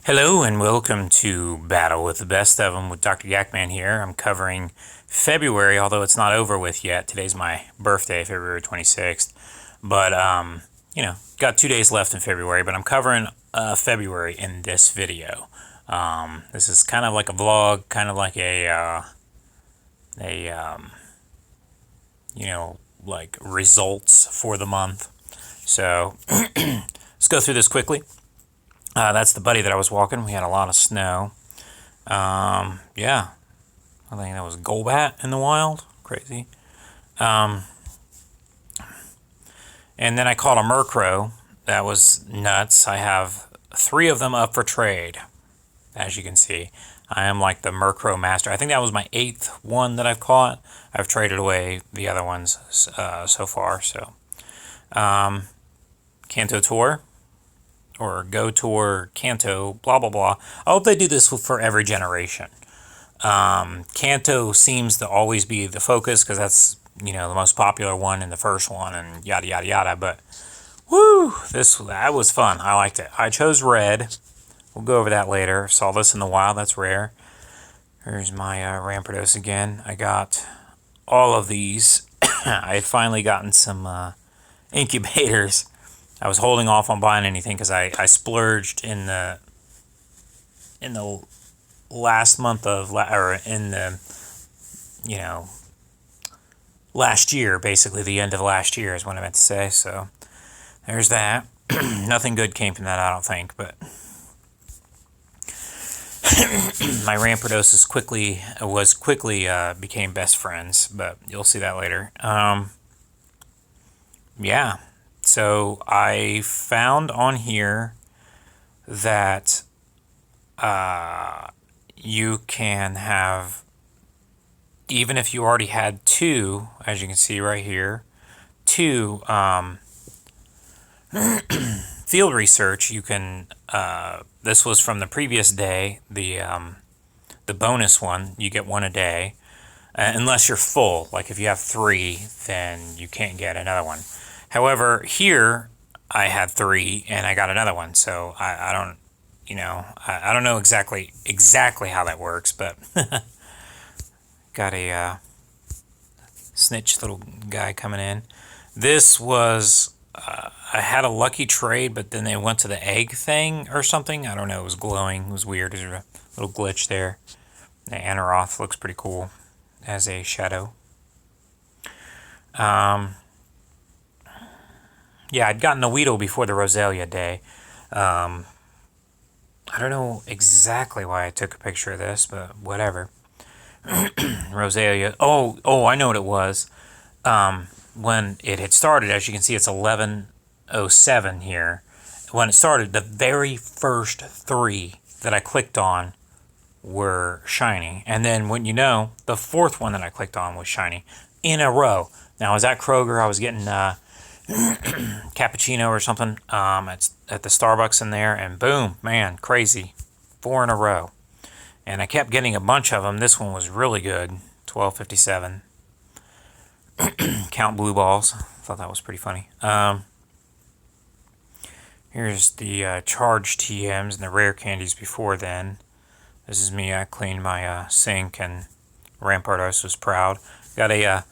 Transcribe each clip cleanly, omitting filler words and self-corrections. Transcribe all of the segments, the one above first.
Hello and welcome to Battle with the Best of Them with Dr. Yakman here. I'm covering February, although it's not over with yet. Today's my birthday, February 26th. But, got 2 days left in February, but I'm covering February in this video. This is kind of like a vlog, kind of like like results for the month. So, let's go through this quickly. That's the buddy that I was walking. We had a lot of snow. Yeah, I think that was Golbat in the wild. Crazy. And then I caught a Murkrow. That was nuts. I have 3 of them up for trade, as you can see. I am like the Murkrow master. I think that was my 8th one that I've caught. I've traded away the other ones so far. So, Kanto Tour. Or Go Tour, Kanto, blah, blah, blah. I hope they do this for every generation. Kanto seems to always be the focus because that's, the most popular one and the first one and yada, yada, yada. But, woo, that was fun. I liked it. I chose red. We'll go over that later. Saw this in the wild. That's rare. Here's my Rampardos again. I got all of these. I had finally gotten some incubators. I was holding off on buying anything because I splurged in the last month of last year, basically the end of last year is what I meant to say. So there's that. Nothing good came from that, I don't think, but my Rampardos became best friends, but you'll see that later. Yeah. So I found on here that you can have, even if you already had 2, as you can see right here, 2 field research. You can. This was from the previous day. The bonus one, you get 1 a day, unless you're full. Like if you have 3, then you can't get another one. However, here I had 3 and I got another one, so I don't, I don't know exactly how that works, but got a snitch little guy coming in. This was, I had a lucky trade, but then they went to the egg thing or something. I don't know. It was glowing. It was weird. There's a little glitch there. The Aneroth looks pretty cool as a shadow. Yeah, I'd gotten the Weedle before the Roselia day. I don't know exactly why I took a picture of this, but whatever. Roselia. Oh, I know what it was. When it had started, as you can see, it's 11:07 here. When it started, the very first 3 that I clicked on were shiny. And then, when the 4th one that I clicked on was shiny in a row. Now, I was at Kroger. I was getting cappuccino or something at the Starbucks in there, and boom, man, crazy, 4 in a row. And I kept getting a bunch of them. This one was really good. 1257. Count blue balls. Thought that was pretty funny. Here's the charged TMs and the rare candies before then. This is me. I cleaned my sink, and Rampardos was proud. Got a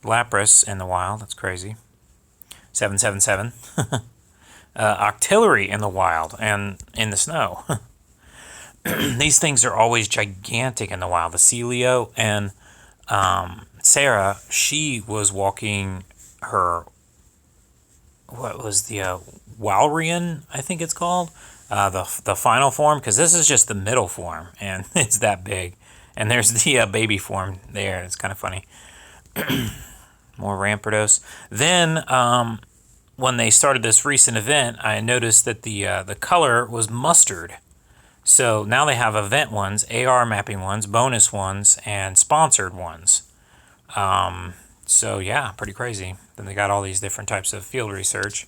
Lapras in the wild. That's crazy. 777. Octillery in the wild and in the snow. These things are always gigantic in the wild. The Celio and Sarah, she was walking her, what was the Walreon, I think it's called, the final form, because this is just the middle form, and it's that big. And there's the baby form there. It's kind of funny. More Rampardos. Then, when they started this recent event, I noticed that the color was mustard. So now they have event ones, AR mapping ones, bonus ones, and sponsored ones. So yeah, pretty crazy. Then they got all these different types of field research,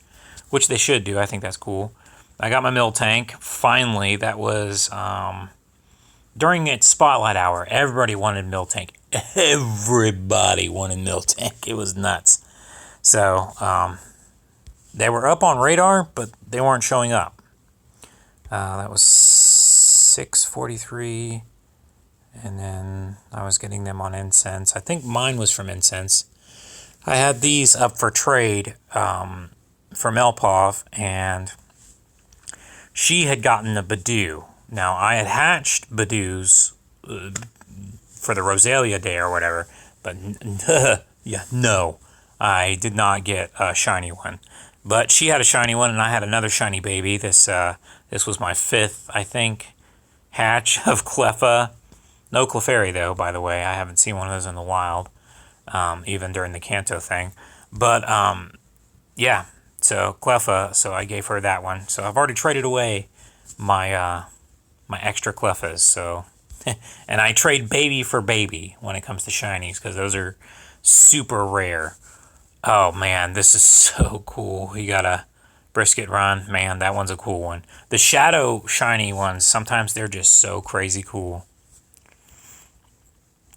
which they should do. I think that's cool. I got my mill tank. Finally, that was during its spotlight hour. Everybody wanted mill tank. Everybody wanted mill tank. It was nuts. So they were up on radar, but they weren't showing up. That was 643, and then I was getting them on Incense. I think mine was from Incense. I had these up for trade from Elpov, and she had gotten a Badoo. Now, I had hatched Badoos for the Rosalia Day or whatever, but yeah, no, I did not get a shiny one. But she had a shiny one, and I had another shiny baby. This was my 5th, I think, hatch of Cleffa. No Clefairy, though, by the way. I haven't seen one of those in the wild, even during the Kanto thing. But, yeah, so Cleffa, so I gave her that one. So I've already traded away my my extra Cleffas, so... and I trade baby for baby when it comes to shinies, because those are super rare. Oh, man, this is so cool. You got a Brisket Run. Man, that one's a cool one. The Shadow shiny ones, sometimes they're just so crazy cool.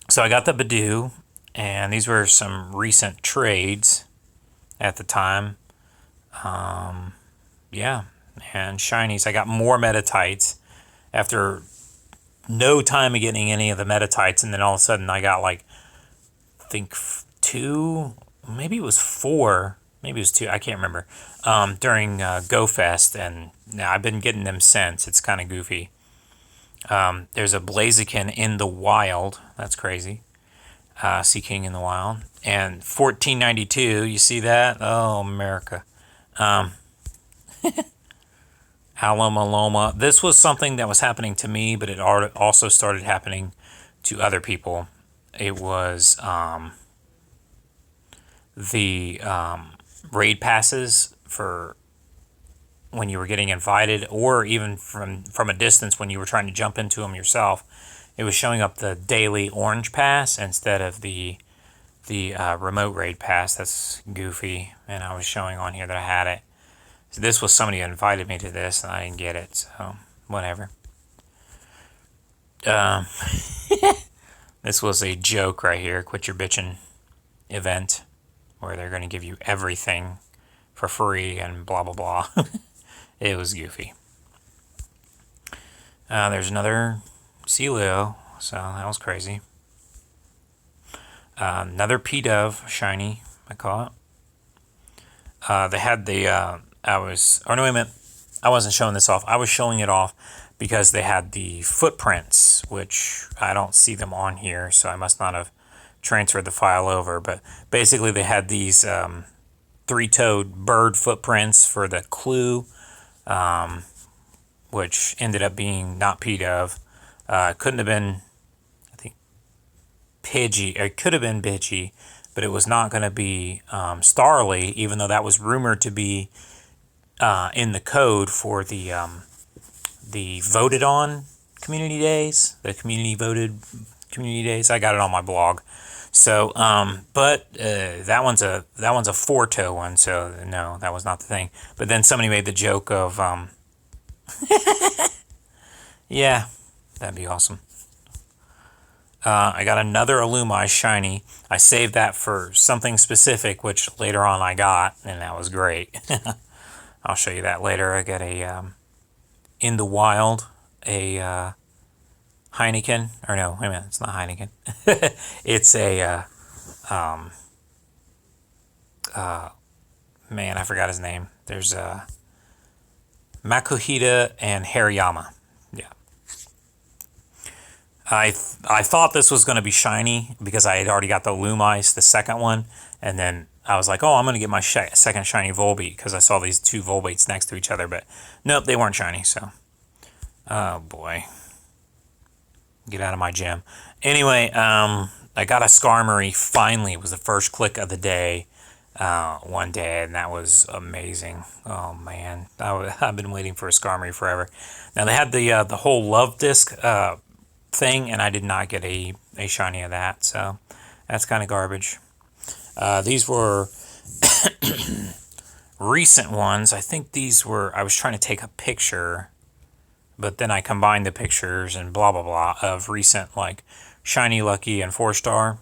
So I got the Badoo, and these were some recent trades at the time. Yeah, and shinies. I got more Metatites after no time of getting any of the Metatites, and then all of a sudden I got, like, I think 2, maybe it was 4, maybe it was 2, I can't remember, during GoFest, and I've been getting them since. It's kind of goofy. There's a Blaziken in the wild. That's crazy. Sea King in the wild. And 1492, you see that? Oh, America. Alomaloma. This was something that was happening to me, but it also started happening to other people. It was the raid passes for when you were getting invited, or even from a distance when you were trying to jump into them yourself. It was showing up the daily orange pass instead of the remote raid pass. That's goofy, and I was showing on here that I had it. So this was somebody who invited me to this, and I didn't get it, so whatever. This was a joke right here, Quit Your Bitchin' event, where they're going to give you everything for free and blah, blah, blah. It was goofy. There's another Celio, so that was crazy. Another P-Dove shiny, I caught. They had the... I wasn't showing this off. I was showing it off because they had the footprints, which I don't see them on here, so I must not have transferred the file over. But basically, they had these 3-toed bird footprints for the clue, which ended up being not P-Dove. Couldn't have been, I think, Pidgey. It could have been Pidgey, but it was not going to be Starly, even though that was rumored to be in the code for the voted on community days, the community voted community days. I got it on my blog. So, but that one's a 4-toe one. So no, that was not the thing. But then somebody made the joke of, yeah, that'd be awesome. I got another Illumai shiny. I saved that for something specific, which later on I got, and that was great. I'll show you that later. I got a, in the wild, a Heineken. Or no, wait a minute, it's not Heineken. It's a, man, I forgot his name. There's Makuhita and Hariyama. Yeah. I thought this was going to be shiny because I had already got the Illumais, the second one, and then I was like, oh, I'm going to get my second shiny Volbeat because I saw these 2 Volbeats next to each other, but nope, they weren't shiny, so. Oh, boy. Get out of my gym. Anyway, I got a Skarmory finally. It was the first click of the day one day, and that was amazing. Oh, man. I've been waiting for a Skarmory forever. Now, they had the whole Love Disc thing, and I did not get a shiny of that, so that's kind of garbage. These were recent ones. I think these were, I was trying to take a picture, but then I combined the pictures and blah, blah, blah of recent, like, Shiny, Lucky, and 4-star,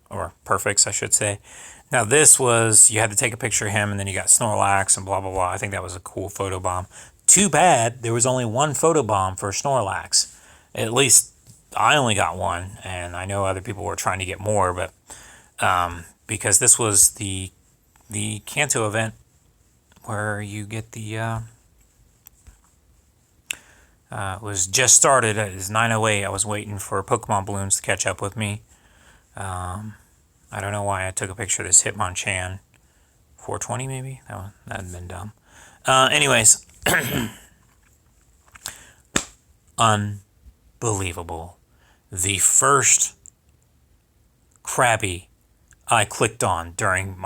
or Perfects, I should say. Now, this was, you had to take a picture of him, and then you got Snorlax and blah, blah, blah. I think that was a cool photo bomb. Too bad there was only one photobomb for Snorlax. At least I only got one, and I know other people were trying to get more, but because this was the Kanto event where you get the it was just started. It was 9:08. I was waiting for Pokemon balloons to catch up with me. I don't know why I took a picture of this Hitmonchan. 420 maybe? That'd been dumb. Anyways, unbelievable. The first Krabby I clicked on during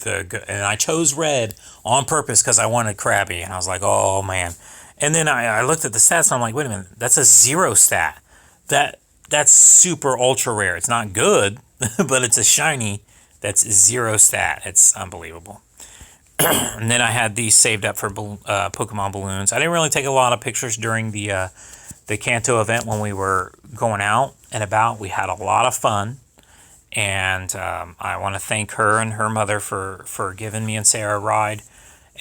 and I chose red on purpose because I wanted Krabby, and I was like, oh man. And then I looked at the stats and I'm like, wait a minute, that's a 0 stat. That's super ultra rare. It's not good, but it's a shiny that's 0 stat. It's unbelievable. And then I had these saved up for Pokemon balloons. I didn't really take a lot of pictures during the Kanto event when we were going out and about. We had a lot of fun. And I want to thank her and her mother for giving me and Sarah a ride.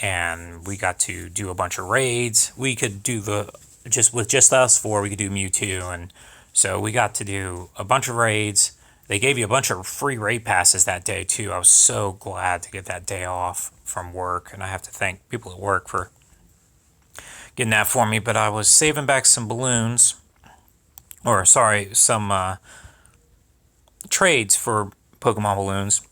And we got to do a bunch of raids. We could do just us four, we could do Mewtwo. And so we got to do a bunch of raids. They gave you a bunch of free raid passes that day too. I was so glad to get that day off from work. And I have to thank people at work for getting that for me. But I was saving back some balloons. Or, sorry, some trades for Pokemon balloons.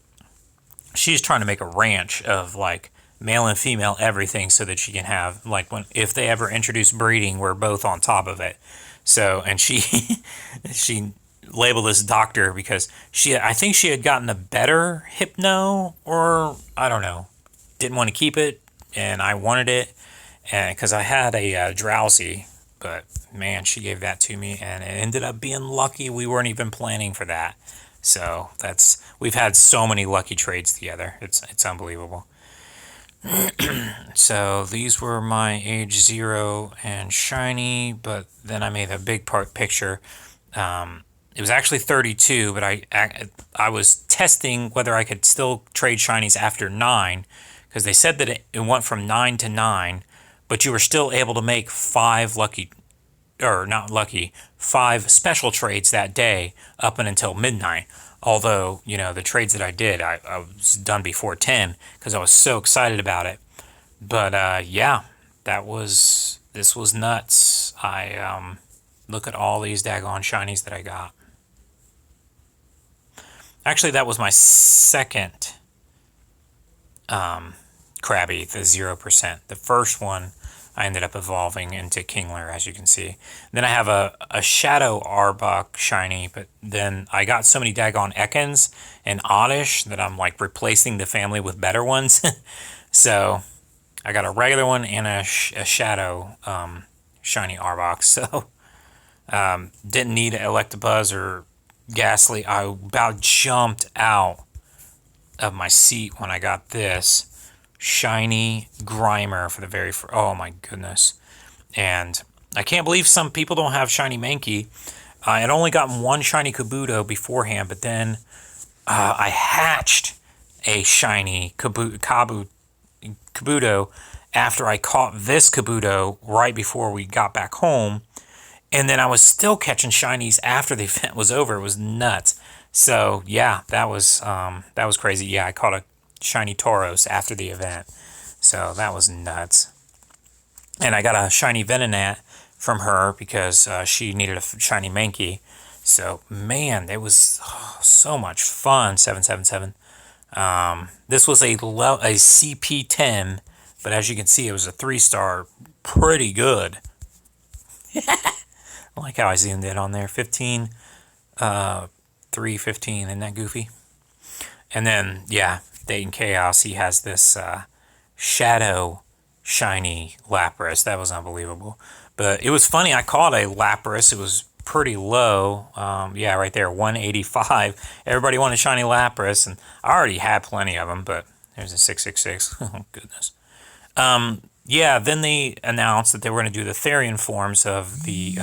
She's trying to make a ranch of like male and female everything so that she can have like if they ever introduce breeding, we're both on top of it. So, and she she labeled this doctor because I think she had gotten a better Hypno, or I don't know, didn't want to keep it, and I wanted it, and because I had a Drowsy, but man, she gave that to me, and it ended up being lucky. We weren't even planning for that. So we've had so many lucky trades together. It's unbelievable. So these were my age 0 and shiny, but then I made a big picture. It was actually 32, but I was testing whether I could still trade shinies after 9, because they said that it went from 9 to 9, but you were still able to make 5 5 special trades that day up and until midnight. Although, the trades that I did, I was done before 10 because I was so excited about it. But yeah, this was nuts. I look at all these daggone shinies that I got. Actually, that was my second Krabby, the 0%. The first one I ended up evolving into Kingler, as you can see. Then I have a Shadow Arbok shiny, but then I got so many daggone Ekans and Oddish that I'm like replacing the family with better ones. So I got a regular one and a Shadow shiny Arbok. So didn't need Electabuzz or Ghastly. I about jumped out of my seat when I got this shiny Grimer for the very first. Oh my goodness. And I can't believe some people don't have shiny Mankey. I had only gotten one shiny Kabuto beforehand, but then I hatched a shiny Kabuto after I caught this Kabuto right before we got back home. And then I was still catching shinies after the event was over. It was nuts. So yeah, that was crazy. Yeah, I caught a shiny Tauros after the event. So that was nuts. And I got a shiny Venonat from her because she needed a shiny Mankey. So man, it was so much fun. 777. This was a CP10, but as you can see, it was a 3-star. Pretty good. I like how I zoomed in on there. 15, 315. Isn't that goofy? And then, yeah, Dayton Chaos, he has this Shadow shiny Lapras. That was unbelievable. But it was funny. I caught a Lapras. It was pretty low. Yeah, right there, 185. Everybody wanted shiny Lapras, and I already had plenty of them, but there's a 666. Oh, goodness. Yeah, then they announced that they were going to do the Therian forms of the...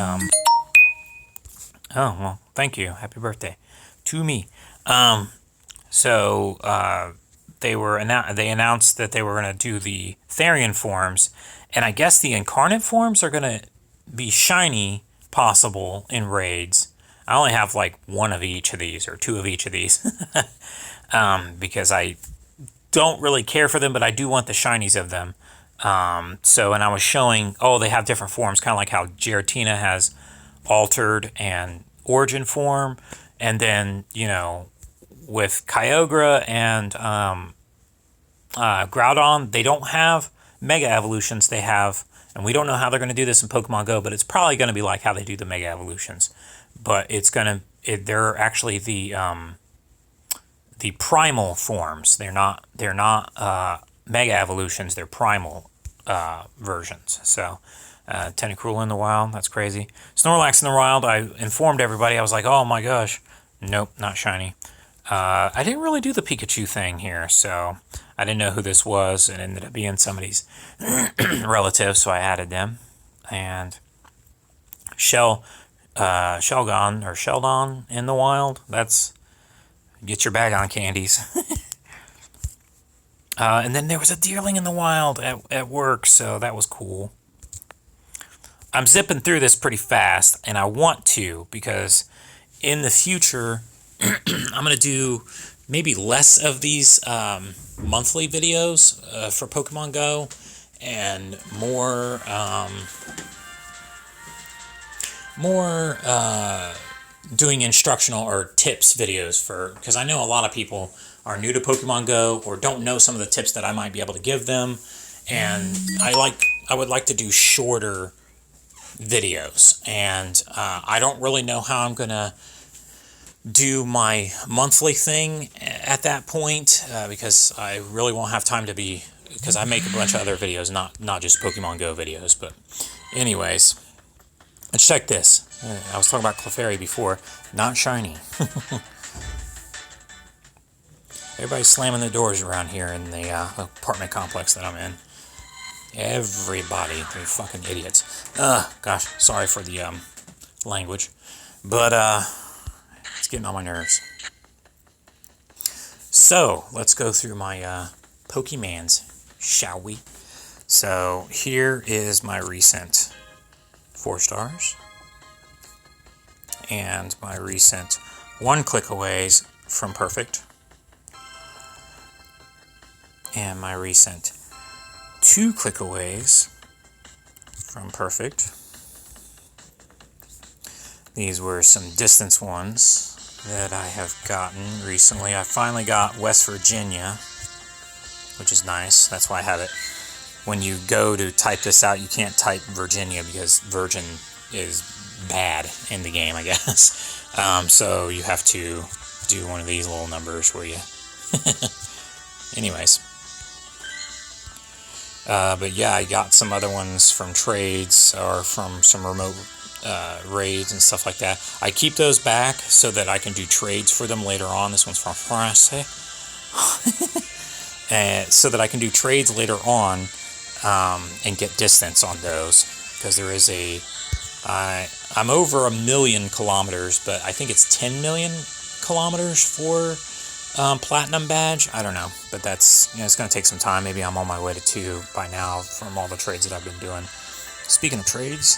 Oh, well, thank you. Happy birthday to me. So they announced that they were going to do the Therian forms, And I guess the incarnate forms are going to be shiny possible in raids. I only have like one of each of these or two of each of these because I don't really care for them, but I do want the shinies of them. And I was showing, oh, they have different forms, kind of like how Giratina has altered and origin form. And then, you know, with Kyogre and Groudon, they don't have Mega Evolutions. They have, and we don't know how they're going to do this in Pokemon Go, but it's probably going to be like how they do the Mega Evolutions. But it's going to, they're actually the primal forms. They're not Mega Evolutions. They're primal versions. So Tentacruel in the wild, that's crazy. Snorlax in the wild, I informed everybody. I was like, oh my gosh, nope, not shiny. I didn't really do the Pikachu thing here, so I didn't know who this was. It ended up being somebody's relative, so I added them. And Sheldon or Sheldon in the wild, that's get your bag on candies. And then there was a Deerling in the wild at work, so that was cool. I'm zipping through this pretty fast, and I want to because in the future, I'm going to do maybe less of these monthly videos for Pokemon Go and more doing instructional or tips videos because I know a lot of people are new to Pokemon Go or don't know some of the tips that I might be able to give them, and I would like to do shorter videos, and I don't really know how I'm gonna do my monthly thing at that point because I really won't have time because I make a bunch of other videos, not just Pokemon Go videos. But anyways, let's check this. I was talking about Clefairy before, not shiny. Everybody's slamming the doors around here in the apartment complex that I'm in. Everybody, they're fucking idiots. Gosh, sorry for the language, but it's getting on my nerves. So let's go through my Pokemons, shall we? So here is my recent 4 stars and my recent 1 click aways from Perfect, and my recent 2 click aways from Perfect. These were some distance ones that I have gotten recently. I finally got West Virginia, which is nice. That's why I have it. When you go to type this out, you can't type Virginia because Virgin is bad in the game, I guess. So you have to do one of these little numbers where you... Anyways. But yeah, I got some other ones from trades or from some remote raids and stuff like that. I keep those back so that I can do trades for them later on. This one's from France. So that I can do trades later on and get distance on those. Because there is I'm over 1 million kilometers, but I think it's 10 million kilometers for platinum badge. I don't know, but that's, it's going to take some time. Maybe I'm on my way to 2 by now from all the trades that I've been doing. Speaking of trades,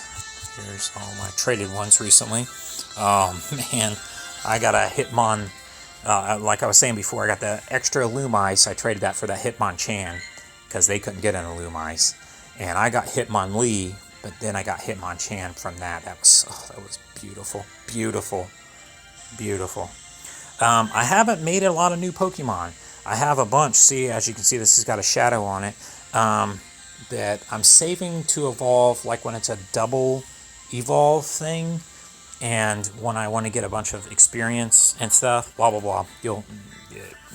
here's all my traded ones recently. Oh man, I got a Hitmon, like I was saying before, I got the extra Lumice. I traded that for that Hitmonchan because they couldn't get an Lumice, and I got Hitmonlee, but then I got Hitmonchan from that. That was beautiful, beautiful, beautiful. I haven't made a lot of new Pokemon. I have a bunch. See, as you can see, this has got a shadow on it that I'm saving to evolve, like when it's a double evolve thing, and when I want to get a bunch of experience and stuff, blah, blah, blah.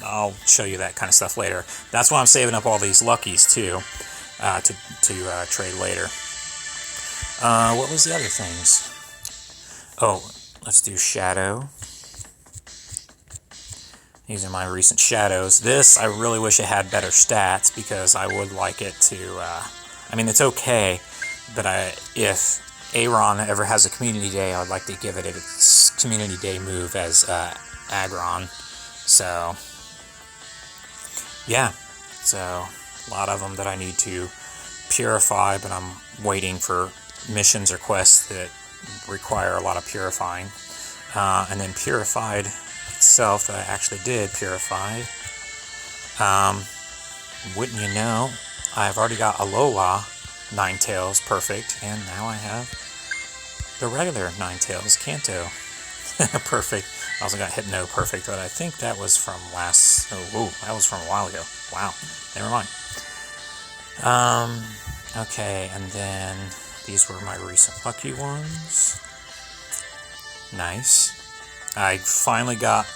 I'll show you that kind of stuff later. That's why I'm saving up all these Luckies, too, to trade later. What was the other things? Oh, let's do Shadow. These are my recent shadows. This, I really wish it had better stats because I would like it to, I mean, it's okay, but if Aron ever has a community day, I would like to give it its community day move as Aggron. So, yeah, so a lot of them that I need to Purify, but I'm waiting for missions or quests that require a lot of purifying. And then Purified itself, that I actually did purify. Wouldn't you know, I've already got Alola Ninetales perfect, and now I have the regular Ninetales Kanto perfect. I also got Hypno perfect, but I think that was from that was from a while ago. Wow, never mind. Okay, and then these were my recent lucky ones. Nice. I finally got,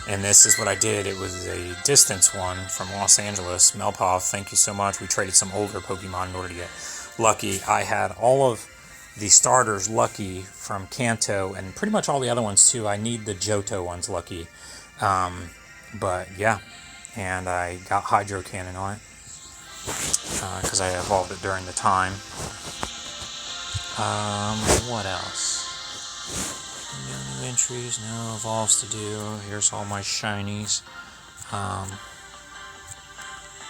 and this is what I did, it was a distance one from Los Angeles. Melpov, thank you so much. We traded some older Pokemon in order to get lucky. I had all of the starters lucky from Kanto, and pretty much all the other ones too. I need the Johto ones lucky. But yeah, and I got Hydro Cannon on it, because I evolved it during the time. What else? No new entries, no evolves to do. Here's all my shinies.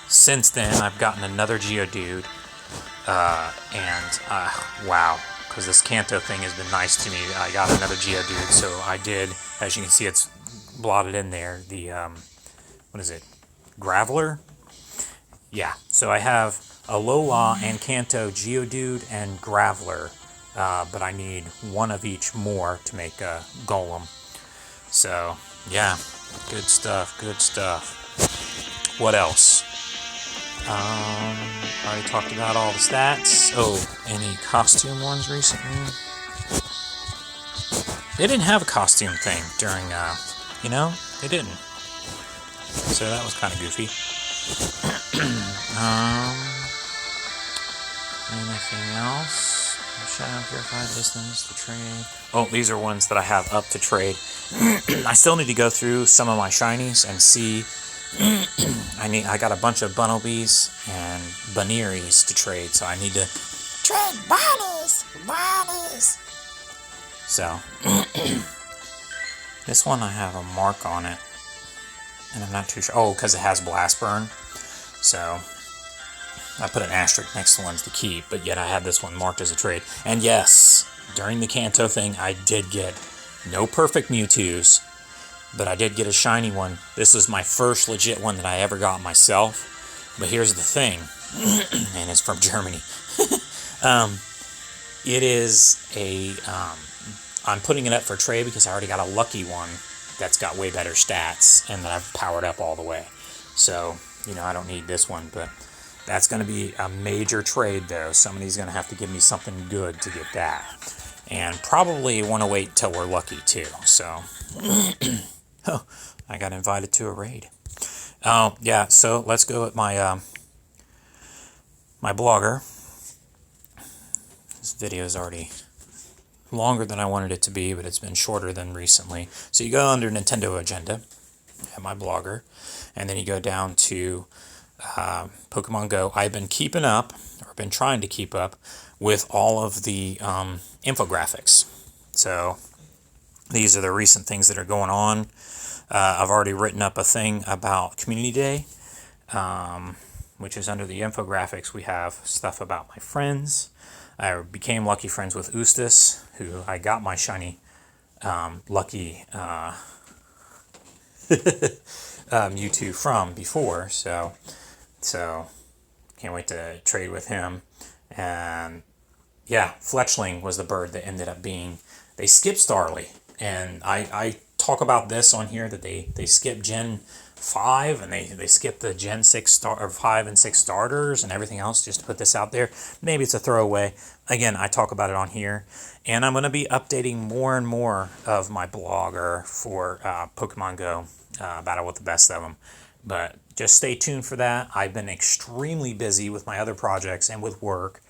Since then, I've gotten another Geodude, wow, because this Kanto thing has been nice to me. I got another Geodude, so I did, as you can see, it's blotted in there, the, what is it, Graveler? Yeah, so I have Alola and Kanto, Geodude, and Graveler, but I need one of each more to make a Golem. So, yeah, good stuff, good stuff. What else? Already talked about all the stats. Oh, any costume ones recently? They didn't have a costume thing during, they didn't. So that was kind of goofy. Anything else? Shadow, Purified, Distance, the trade. Oh, these are ones that I have up to trade. I still need to go through some of my shinies and see. I got a bunch of Bunnelbees and Bunearys to trade, so I need to trade bunnies. So this one I have a mark on it, and I'm not too sure. Oh, because it has Blast Burn, so I put an asterisk next to the ones to keep. But yet I had this one marked as a trade. And yes, during the Kanto thing, I did get no perfect Mewtwo's. But I did get a shiny one. This is my first legit one that I ever got myself. But here's the thing, and it's from Germany. It is a, I'm putting it up for trade because I already got a lucky one that's got way better stats and that I've powered up all the way. So, I don't need this one, but that's going to be a major trade though. Somebody's going to have to give me something good to get that. And probably want to wait till we're lucky too, so... Oh, I got invited to a raid. Oh, yeah, so let's go with my my blogger. This video is already longer than I wanted it to be, but it's been shorter than recently. So you go under Nintendo Agenda at my blogger, and then you go down to Pokemon Go. I've been keeping up, or been trying to keep up, with all of the infographics. So these are the recent things that are going on. I've already written up a thing about Community Day, which is under the infographics. We have stuff about my friends. I became lucky friends with Eustace, who I got my shiny lucky Mewtwo from before. So can't wait to trade with him. And yeah, Fletchling was the bird that ended up being, they skipped Starly. And I talk about this on here, that they skip Gen 5 and they skip the Gen 6 or 5 and 6 starters and everything else just to put this out there. Maybe it's a throwaway. Again, I talk about it on here. And I'm going to be updating more and more of my blogger for Pokemon Go, Battle with the Best of them. But just stay tuned for that. I've been extremely busy with my other projects and with work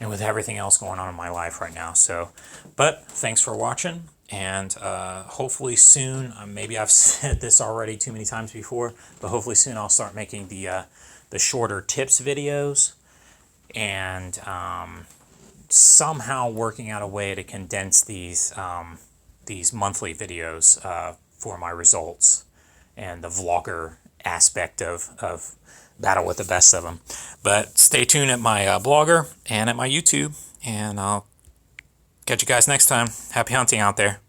and with everything else going on in my life right now. So, but thanks for watching. And hopefully soon, maybe I've said this already too many times before, but hopefully soon I'll start making the shorter tips videos, and somehow working out a way to condense these monthly videos for my results and the vlogger aspect of battle with the best of them. But stay tuned at my blogger and at my YouTube, and I'll catch you guys next time. Happy hunting out there.